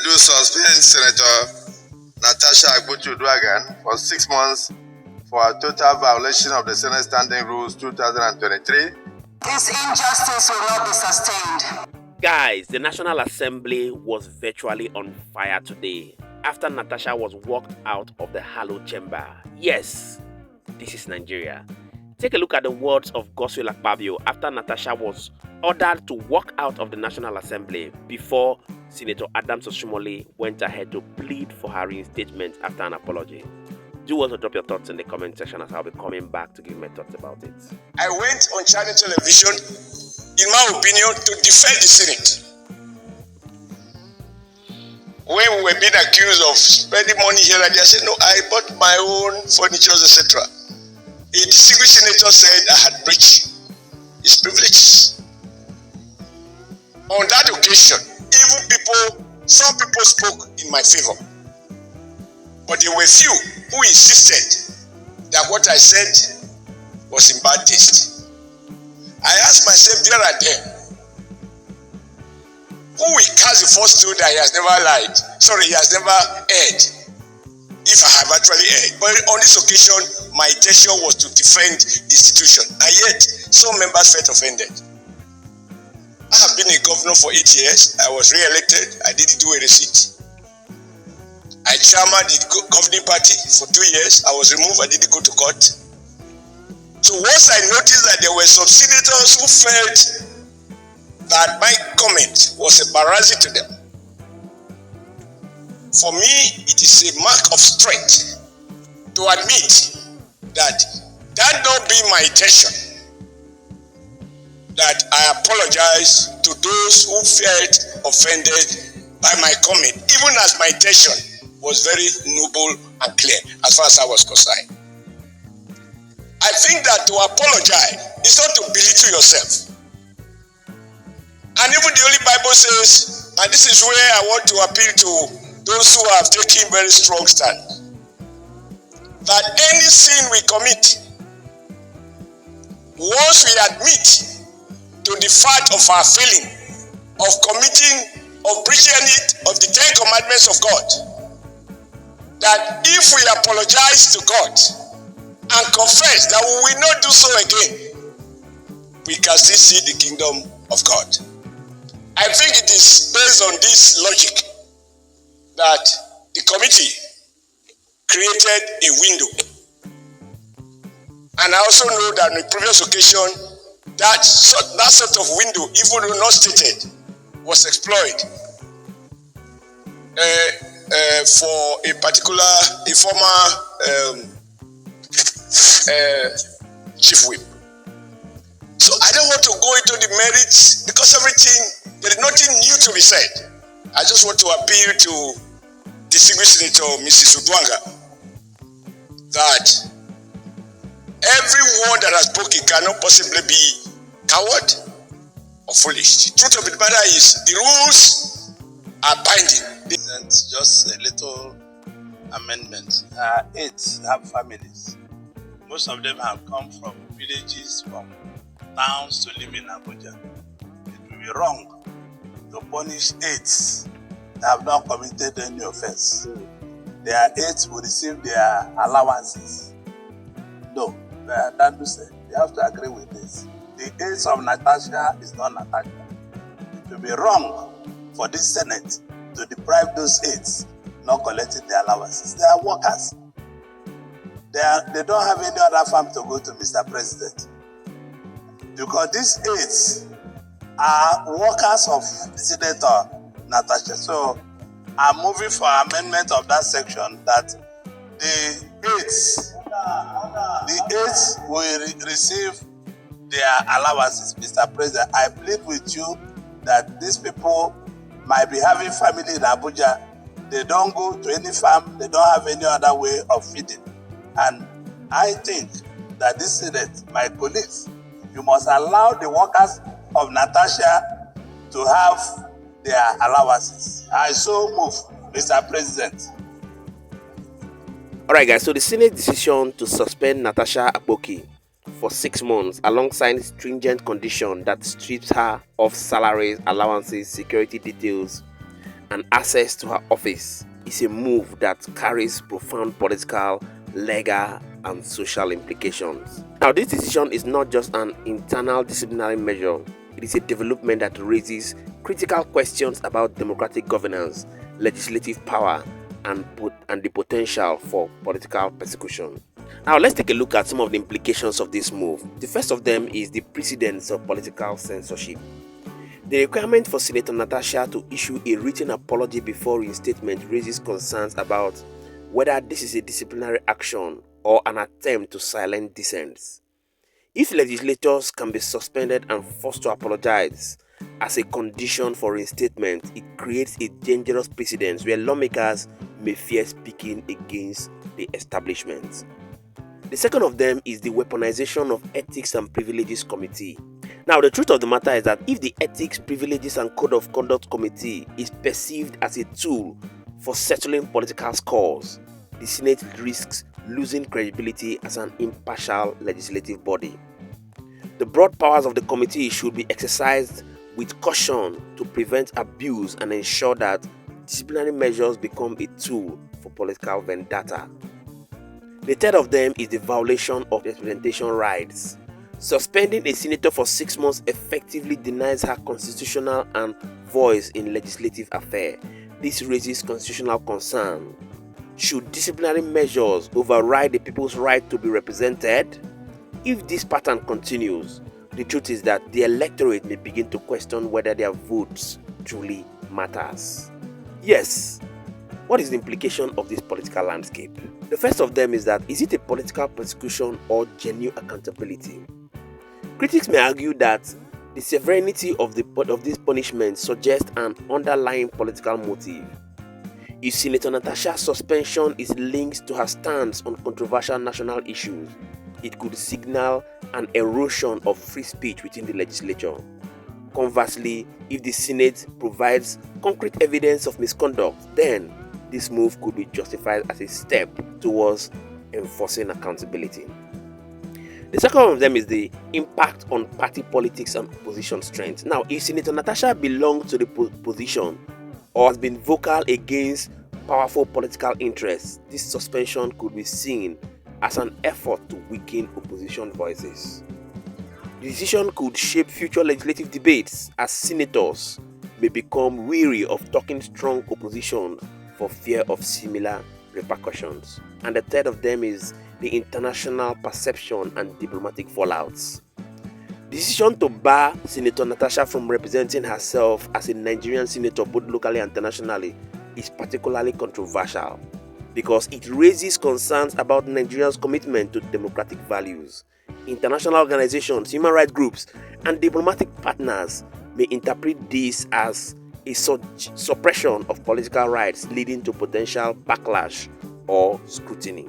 do suspend Senator Natasha Akpoki for 6 months for a total violation of the Senate Standing Rules 2023. This injustice will not be sustained. Guys, the National Assembly was virtually on fire today after Natasha was walked out of the hallowed chamber. Yes, this is Nigeria. Take a look at the words of Godswill Akpabio after Natasha was ordered to walk out of the National Assembly before Senator Oshimole went ahead to plead for her reinstatement after an apology. Do also drop your thoughts in the comment section as I'll be coming back to give my thoughts about it. I went on channel television, in my opinion, to defend the Senate. When we were being accused of spending money here and there, I said, no, I bought my own furniture, etc. A distinguished senator said I had breached his privileges. On that occasion, some people spoke in my favor. But there were few who insisted that what I said was in bad taste. I asked myself there and then, who will cast the first stone that he has never lied? Sorry, he has never erred, if I have actually erred. But on this occasion, my intention was to defend the institution, and yet some members felt offended. I have been a governor for 8 years. I was re-elected. I didn't do a receipt. I chairman the governing party for 2 years. I was removed. I didn't go to court. So once I noticed that there were some senators who felt that my comment was embarrassing to them, for me, it is a mark of strength to admit that not being my intention, that I apologize to those who felt offended by my comment, even as my intention was very noble and clear as far as I was concerned. I think that to apologize is not to belittle yourself. And even the Holy Bible says, and this is where I want to appeal to those who have taken very strong stand, that any sin we commit, once we admit to the fact of our failing, of committing, of breaching it, of the 10 commandments of God, that if we apologize to God and confess that we will not do so again, we can still see the kingdom of God. I think it is based on this logic that the committee created a window. And I also know that on the previous occasion, that sort of window, even though not stated, was exploited for a former chief whip. So I don't want to go into the merits because there is nothing new to be said. I just want to appeal to distinguished Senator Mrs. Udwanga that everyone that has spoken cannot possibly be coward or foolish. The truth of the matter is the rules are binding. Just a little amendment. 8 have families. Most of them have come from villages, from towns to live in Abuja. It will be wrong to punish 8 that have not committed any offense. Their 8 will receive their allowances. No, that to say, you have to agree with this. The 8 of Natasha is not Natasha. It will be wrong for this Senate to deprive those 8 not collecting their allowances. They are workers. They don't have any other farm to go to, Mr. President. Because these 8 are workers of Senator Natasha. So I'm moving for amendment of that section that the 8 will receive their allowances, Mr. President. I plead with you that these people might be having family in Abuja. They don't go to any farm. They don't have any other way of feeding. And I think that this Senate, my colleagues, you must allow the workers of Natasha to have their allowances. I so move, Mr. President. Alright guys, so the Senate decision to suspend Natasha Akpoki for 6 months alongside stringent condition that strips her of salaries, allowances, security details, and access to her office is a move that carries profound political, legal, and social implications. Now, this decision is not just an internal disciplinary measure, it is a development that raises critical questions about democratic governance, legislative power, and the potential for political persecution. Now, let's take a look at some of the implications of this move. The first of them is the precedence of political censorship. The requirement for Senator Natasha to issue a written apology before reinstatement raises concerns about whether this is a disciplinary action or an attempt to silence dissents. If legislators can be suspended and forced to apologize as a condition for reinstatement, it creates a dangerous precedent where lawmakers may fear speaking against the establishment. The second of them is the weaponization of Ethics and Privileges Committee. Now, the truth of the matter is that if the Ethics, Privileges and Code of Conduct Committee is perceived as a tool for settling political scores, the Senate risks losing credibility as an impartial legislative body. The broad powers of the committee should be exercised with caution to prevent abuse and ensure that disciplinary measures become a tool for political vendetta. The third of them is the violation of representation rights. Suspending a senator for 6 months effectively denies her constitutional and voice in legislative affairs. This raises constitutional concern. Should disciplinary measures override the people's right to be represented? If this pattern continues, the truth is that the electorate may begin to question whether their votes truly matters. Yes, what is the implication of this political landscape? The first of them is that, is it a political persecution or genuine accountability? Critics may argue that the severity of this punishment suggests an underlying political motive. If Senator Natasha's suspension is linked to her stance on controversial national issues, it could signal an erosion of free speech within the legislature. Conversely, if the Senate provides concrete evidence of misconduct, then this move could be justified as a step towards enforcing accountability. The second of them is the impact on party politics and opposition strength. Now, if Senator Natasha belongs to the position or has been vocal against powerful political interests, this suspension could be seen as an effort to weaken opposition voices. The decision could shape future legislative debates as senators may become weary of talking strong opposition for fear of similar repercussions. And the third of them is the international perception and diplomatic fallouts. The decision to bar Senator Natasha from representing herself as a Nigerian senator both locally and internationally is particularly controversial because it raises concerns about Nigeria's commitment to democratic values. International organizations, human rights groups, and diplomatic partners may interpret this as a suppression of political rights leading to potential backlash or scrutiny.